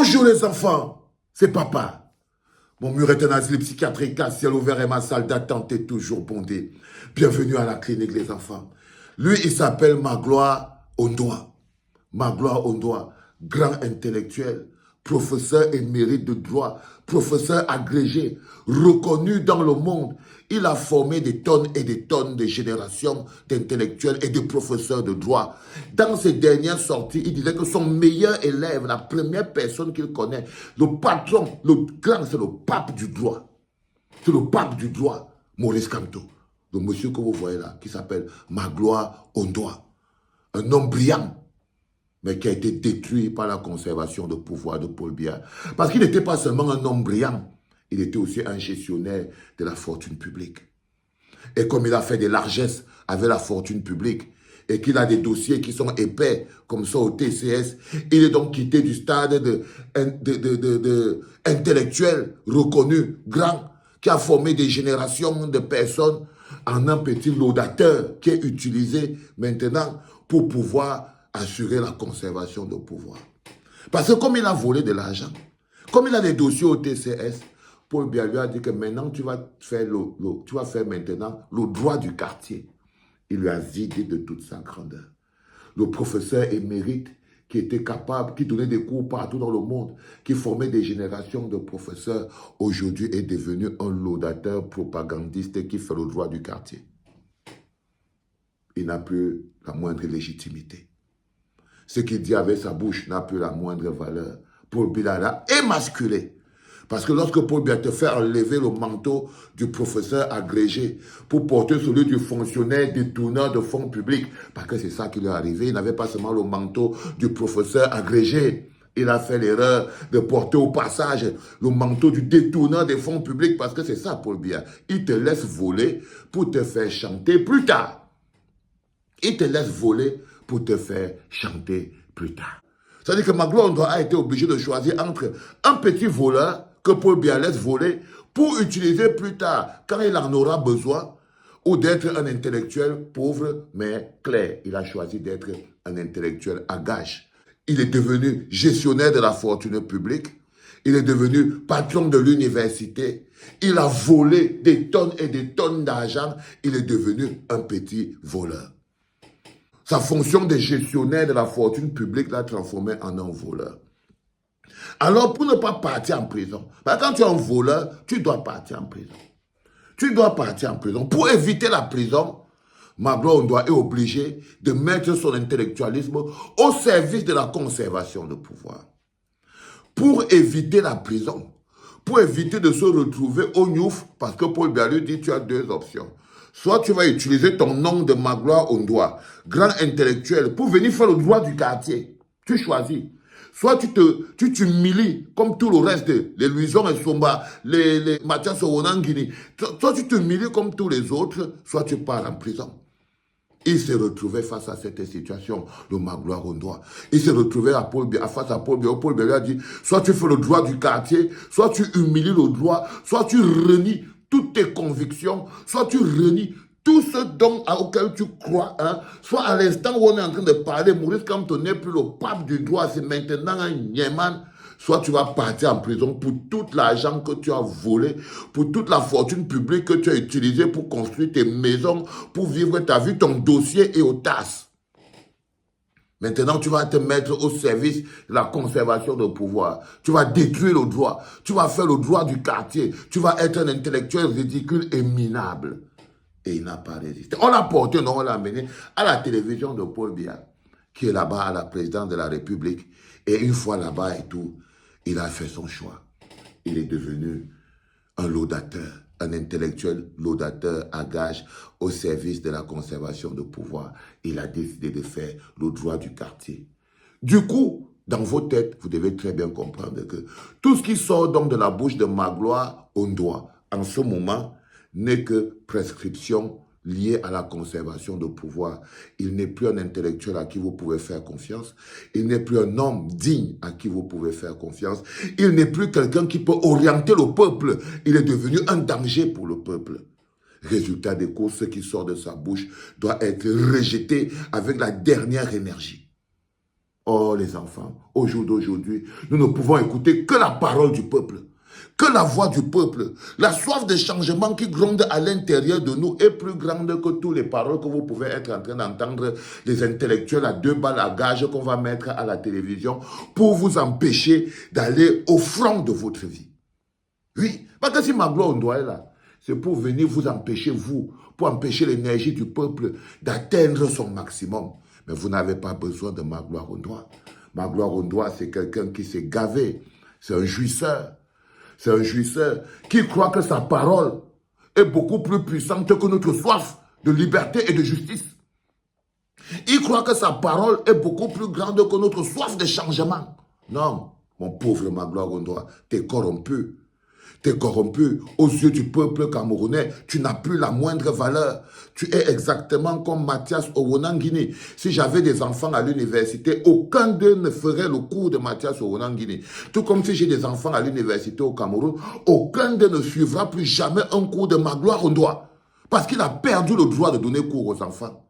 Bonjour les enfants, c'est papa. Mon mur est un asile psychiatrique à ciel ouvert et ma salle d'attente est toujours bondée. Bienvenue à la clinique les enfants. Lui, il s'appelle Magloire Ondoa. Magloire Ondoa, grand intellectuel, professeur émérite de droit, professeur agrégé, reconnu dans le monde. Il a formé des tonnes et des tonnes de générations d'intellectuels et de professeurs de droit. Dans ses dernières sorties, il disait que son meilleur élève, la première personne qu'il connaît, le patron, le grand, c'est le pape du droit. C'est le pape du droit, Maurice Kamto. Le monsieur que vous voyez là, qui s'appelle Magloire Ondoa. Un homme brillant, mais qui a été détruit par la conservation de pouvoir de Paul Biya. Parce qu'il n'était pas seulement un homme brillant, il était aussi un gestionnaire de la fortune publique. Et comme il a fait des largesses avec la fortune publique, et qu'il a des dossiers qui sont épais, comme ça au TCS, il est donc quitté du stade intellectuel, reconnu, grand, qui a formé des générations de personnes en un petit laudateur qui est utilisé maintenant pour pouvoir assurer la conservation de pouvoir. Parce que comme il a volé de l'argent, comme il a des dossiers au TCS, Paul Biya lui a dit que maintenant tu vas faire maintenant le droit du quartier. Il lui a vidé de toute sa grandeur. Le professeur émérite qui était capable, qui donnait des cours partout dans le monde, qui formait des générations de professeurs, aujourd'hui est devenu un laudateur propagandiste qui fait le droit du quartier. Il n'a plus la moindre légitimité. Ce qu'il dit avec sa bouche n'a plus la moindre valeur. Paul Biya l'a émasculé. Parce que lorsque Paul Biya te fait enlever le manteau du professeur agrégé pour porter celui du fonctionnaire détourneur de fonds publics, parce que c'est ça qui lui est arrivé, il n'avait pas seulement le manteau du professeur agrégé, il a fait l'erreur de porter au passage le manteau du détourneur des fonds publics, parce que c'est ça Paul Biya. Il te laisse voler pour te faire chanter plus tard. Il te laisse voler pour te faire chanter plus tard. C'est-à-dire que Magloire Ondoa a été obligé de choisir entre un petit voleur que Paul Biya laisse voler pour utiliser plus tard, quand il en aura besoin, ou d'être un intellectuel pauvre mais clair. Il a choisi d'être un intellectuel à gage. Il est devenu gestionnaire de la fortune publique. Il est devenu patron de l'université. Il a volé des tonnes et des tonnes d'argent. Il est devenu un petit voleur. Sa fonction de gestionnaire de la fortune publique l'a transformé en un voleur. Alors, pour ne pas partir en prison, parce que quand tu es un voleur, tu dois partir en prison. Tu dois partir en prison. Pour éviter la prison, Magloire Ondoa est obligé de mettre son intellectualisme au service de la conservation de pouvoir. Pour éviter la prison, pour éviter de se retrouver au Niouf, parce que Paul Biya lui dit tu as deux options. Soit tu vas utiliser ton nom de Magloire Ondoa, grand intellectuel, pour venir faire le droit du quartier. Tu choisis. Soit tu t'humilies comme tout le reste, les Louison et Somba, les Mathias Owonangini. Soit tu t'humilies comme tous les autres, soit tu pars en prison. Il s'est retrouvé face à cette situation, le Magloire Ondoa. Il s'est retrouvé face à Paul Biya. Paul Biya lui a dit, soit tu fais le droit du quartier, soit tu humilies le droit, soit tu renies toutes tes convictions, soit tu renies tout ce auquel tu crois, hein, soit à l'instant où on est en train de parler, Maurice Kamto n'est plus le pape du droit, c'est maintenant un Nieman, soit tu vas partir en prison pour tout l'argent que tu as volé, pour toute la fortune publique que tu as utilisée pour construire tes maisons, pour vivre ta vie, ton dossier est aux tasses. Maintenant, tu vas te mettre au service de la conservation de pouvoir. Tu vas détruire le droit. Tu vas faire le droit du quartier. Tu vas être un intellectuel ridicule et minable. Et il n'a pas résisté. On l'a porté, non, on l'a amené à la télévision de Paul Biya, qui est là-bas à la présidence de la République. Et une fois là-bas et tout, il a fait son choix. Il est devenu un laudateur, un intellectuel laudateur à gage au service de la conservation de pouvoir. Il a décidé de faire le droit du quartier. Du coup, dans vos têtes, vous devez très bien comprendre que tout ce qui sort donc de la bouche de Magloire Ondoa, en ce moment, n'est que prescription liée à la conservation de pouvoir. Il n'est plus un intellectuel à qui vous pouvez faire confiance. Il n'est plus un homme digne à qui vous pouvez faire confiance. Il n'est plus quelqu'un qui peut orienter le peuple. Il est devenu un danger pour le peuple. Résultat des courses, ce qui sort de sa bouche doit être rejeté avec la dernière énergie. Oh les enfants, au jour d'aujourd'hui, nous ne pouvons écouter que la parole du peuple, que la voix du peuple. La soif de changement qui gronde à l'intérieur de nous est plus grande que toutes les paroles que vous pouvez être en train d'entendre des intellectuels à 2 balles à gage qu'on va mettre à la télévision pour vous empêcher d'aller au front de votre vie. Oui, parce que si Magloire Ondoa est là, c'est pour venir vous empêcher, pour empêcher l'énergie du peuple d'atteindre son maximum. Mais vous n'avez pas besoin de Magloire Ondoa. Magloire Ondoa, c'est quelqu'un qui s'est gavé. C'est un jouisseur. C'est un jouisseur qui croit que sa parole est beaucoup plus puissante que notre soif de liberté et de justice. Il croit que sa parole est beaucoup plus grande que notre soif de changement. Non, mon pauvre Magloire Ondoa, t'es corrompu. T'es corrompu aux yeux du peuple camerounais. Tu n'as plus la moindre valeur. Tu es exactement comme Mathias Owonangini. Si j'avais des enfants à l'université, aucun d'eux ne ferait le cours de Mathias Owonangini. Tout comme si j'ai des enfants à l'université au Cameroun, aucun d'eux ne suivra plus jamais un cours de Magloire Ondoa. Parce qu'il a perdu le droit de donner cours aux enfants.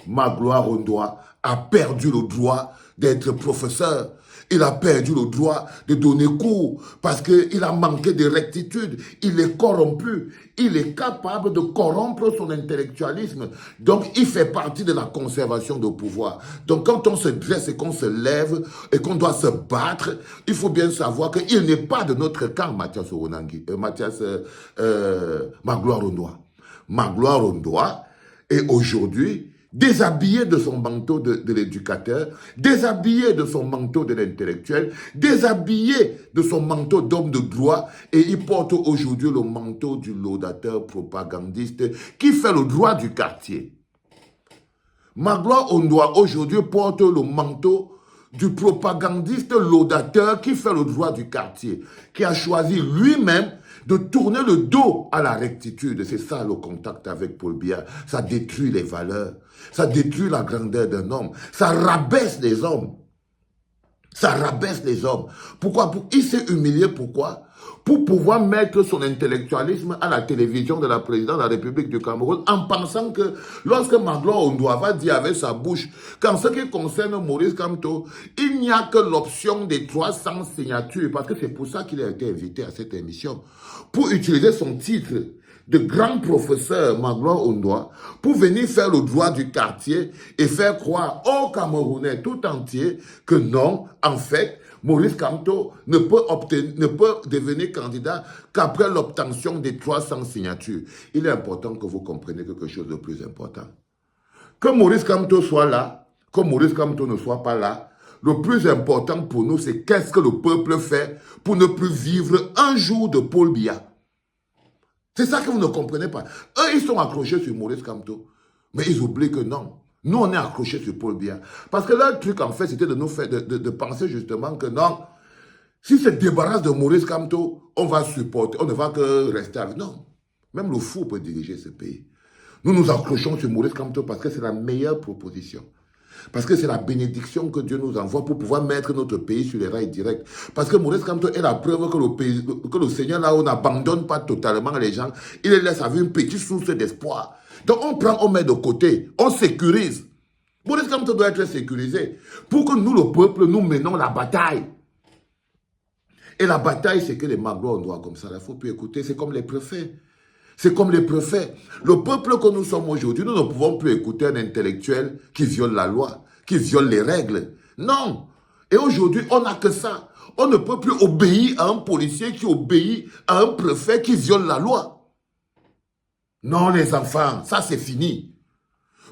Magloire Ondoa a perdu le droit d'être professeur. Il a perdu le droit de donner cours parce qu'il a manqué de rectitude. Il est corrompu. Il est capable de corrompre son intellectualisme. Donc, il fait partie de la conservation de pouvoir. Donc, quand on se dresse et qu'on se lève et qu'on doit se battre, il faut bien savoir qu'il n'est pas de notre camp, Magloire Ondoa. Magloire Ondoa est aujourd'hui déshabillé de son manteau de l'éducateur, déshabillé de son manteau de l'intellectuel, déshabillé de son manteau d'homme de droit, et il porte aujourd'hui le manteau du laudateur propagandiste qui fait le droit du quartier. Magloire Ondoa aujourd'hui porte le manteau du propagandiste laudateur qui fait le droit du quartier, qui a choisi lui-même de tourner le dos à la rectitude. C'est ça le contact avec Paul Biya. Ça détruit les valeurs. Ça détruit la grandeur d'un homme. Ça rabaisse les hommes. Ça rabaisse les hommes. Pourquoi? Il s'est humilié. Pourquoi? Pour pouvoir mettre son intellectualisme à la télévision de la présidente de la République du Cameroun en pensant que lorsque Magloire Ondoa va dire avec sa bouche qu'en ce qui concerne Maurice Kamto, il n'y a que l'option des 300 signatures, parce que c'est pour ça qu'il a été invité à cette émission, pour utiliser son titre de grand professeur Magloire Ondoa pour venir faire le droit du quartier et faire croire aux Camerounais tout entier que non, en fait, Maurice Kamto ne peut devenir candidat qu'après l'obtention des 300 signatures. Il est important que vous compreniez quelque chose de plus important. Que Maurice Kamto soit là, que Maurice Kamto ne soit pas là, le plus important pour nous, c'est qu'est-ce que le peuple fait pour ne plus vivre un jour de Paul Biya. C'est ça que vous ne comprenez pas. Eux, ils sont accrochés sur Maurice Kamto, mais ils oublient que non. Nous, on est accrochés sur Paul Biya. Parce que leur truc, en fait, c'était de nous faire, de penser justement que non, si se débarrasse de Maurice Kamto, on va supporter, on ne va que rester avec. Non, même le fou peut diriger ce pays. Nous nous accrochons sur Maurice Kamto parce que c'est la meilleure proposition. Parce que c'est la bénédiction que Dieu nous envoie pour pouvoir mettre notre pays sur les rails directs. Parce que Maurice Kamto est la preuve que le Seigneur, là, on n'abandonne pas totalement les gens. Il les laisse avec une petite source d'espoir. Donc on prend, on met de côté, on sécurise. Maurice Kamto doit être sécurisé pour que nous, le peuple, nous menons la bataille. Et la bataille, c'est que les Magloire Ondoa comme ça, il ne faut plus écouter, c'est comme les préfets. C'est comme les préfets. Le peuple que nous sommes aujourd'hui, nous ne pouvons plus écouter un intellectuel qui viole la loi, qui viole les règles. Non. Et aujourd'hui, on n'a que ça. On ne peut plus obéir à un policier qui obéit à un préfet qui viole la loi. Non, les enfants, ça c'est fini.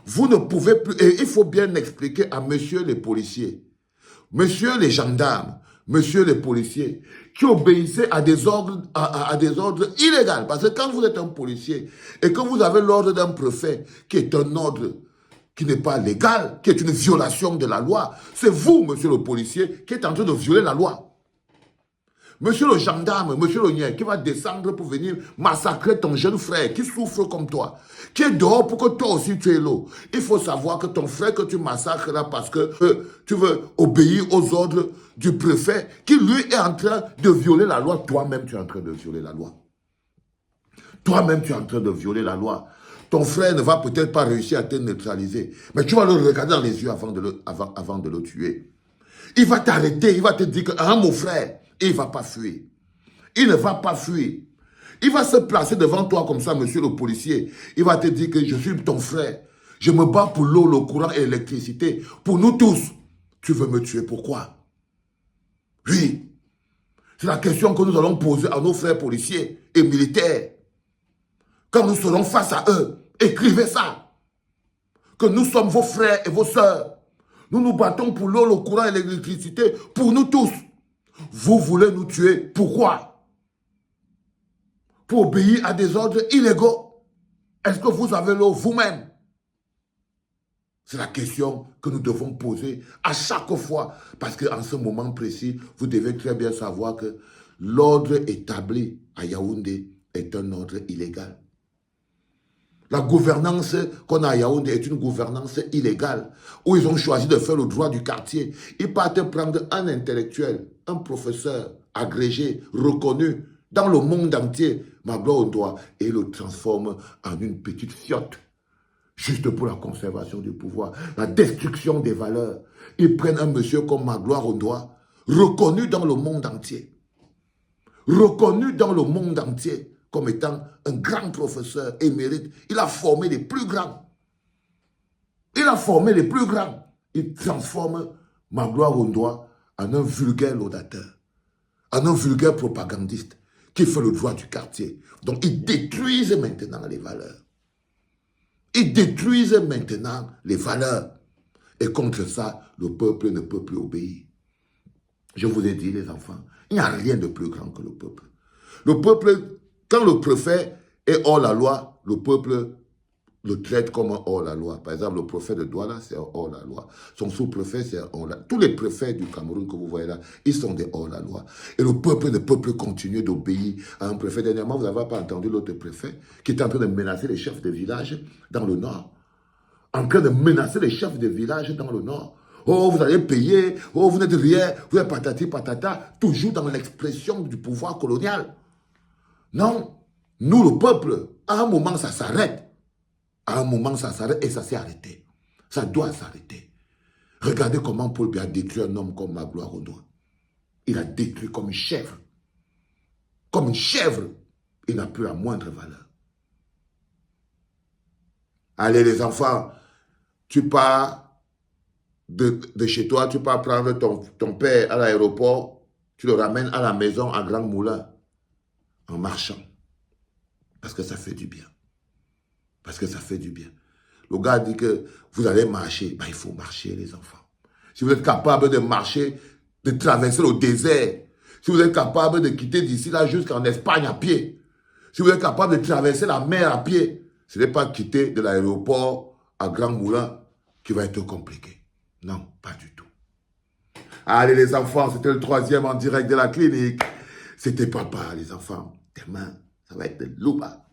Vous ne pouvez plus, et il faut bien expliquer à messieurs les policiers, messieurs les gendarmes, messieurs les policiers, qui obéissaient à des ordres, à des ordres illégaux. Parce que quand vous êtes un policier et que vous avez l'ordre d'un préfet qui est un ordre qui n'est pas légal, qui est une violation de la loi, c'est vous, monsieur le policier, qui êtes en train de violer la loi. Monsieur le gendarme, monsieur le nien, qui va descendre pour venir massacrer ton jeune frère qui souffre comme toi, qui est dehors pour que toi aussi tu aies l'eau. Il faut savoir que ton frère que tu massacres là parce que tu veux obéir aux ordres du préfet qui lui est en train de violer la loi. Toi-même tu es en train de violer la loi. Toi-même tu es en train de violer la loi. Ton frère ne va peut-être pas réussir à te neutraliser, mais tu vas le regarder dans les yeux avant de le tuer. Il va t'arrêter, il va te dire que, hein, mon frère, et il ne va pas fuir. Il ne va pas fuir. Il va se placer devant toi comme ça, monsieur le policier. Il va te dire que je suis ton frère. Je me bats pour l'eau, le courant et l'électricité. Pour nous tous. Tu veux me tuer, pourquoi? Oui. C'est la question que nous allons poser à nos frères policiers et militaires. Quand nous serons face à eux, écrivez ça. Que nous sommes vos frères et vos sœurs. Nous nous battons pour l'eau, le courant et l'électricité, pour nous tous. Vous voulez nous tuer, pourquoi? Pour obéir à des ordres illégaux. Est-ce que vous avez l'eau vous-même? C'est la question que nous devons poser à chaque fois. Parce qu'en ce moment précis, vous devez très bien savoir que l'ordre établi à Yaoundé est un ordre illégal. La gouvernance qu'on a à Yaoundé est une gouvernance illégale, où ils ont choisi de faire le droit du quartier. Ils partent prendre un intellectuel, un professeur agrégé, reconnu dans le monde entier, Magloire Ondoa, et le transforment en une petite fiotte, juste pour la conservation du pouvoir, la destruction des valeurs. Ils prennent un monsieur comme Magloire Ondoa, reconnu dans le monde entier, reconnu dans le monde entier, comme étant un grand professeur émérite. Il a formé les plus grands. Il a formé les plus grands. Il transforme Magloire Ondoa en un vulgaire laudateur, en un vulgaire propagandiste qui fait le droit du quartier. Donc, ils détruisent maintenant les valeurs. Ils détruisent maintenant les valeurs. Et contre ça, le peuple ne peut plus obéir. Je vous ai dit, les enfants, il n'y a rien de plus grand que le peuple. Le peuple, quand le préfet est hors la loi, le peuple le traite comme un hors-la-loi. Par exemple, le préfet de Douala, c'est un hors-la-loi. Son sous-préfet, c'est un hors-la-loi. Tous les préfets du Cameroun que vous voyez là, ils sont des hors-la-loi. Et le peuple ne peut plus continuer d'obéir à un préfet. Dernièrement, vous n'avez pas entendu l'autre préfet qui est en train de menacer les chefs de village dans le nord. En train de menacer les chefs de village dans le nord. Oh, vous allez payer. Oh, vous n'êtes rien. Vous êtes patati patata. Toujours dans l'expression du pouvoir colonial. Non. Nous, le peuple, à un moment, ça s'arrête. À un moment, ça s'arrête et ça s'est arrêté. Ça doit s'arrêter. Regardez comment Paul Biya a détruit un homme comme Magloire Ondoa. Il a détruit comme une chèvre. Comme une chèvre. Il n'a plus la moindre valeur. Allez les enfants, tu pars de chez toi, tu pars prendre ton père à l'aéroport, tu le ramènes à la maison en Grand Moulin, en marchant. Parce que ça fait du bien. Parce que ça fait du bien. Le gars dit que vous allez marcher. Ben, il faut marcher, les enfants. Si vous êtes capable de marcher, de traverser le désert, si vous êtes capable de quitter d'ici là jusqu'en Espagne à pied, si vous êtes capable de traverser la mer à pied, ce n'est pas quitter de l'aéroport à Grand Moulin qui va être compliqué. Non, pas du tout. Allez, les enfants, c'était le 3e en direct de la clinique. C'était papa, les enfants. Demain, ça va être de l'ouba.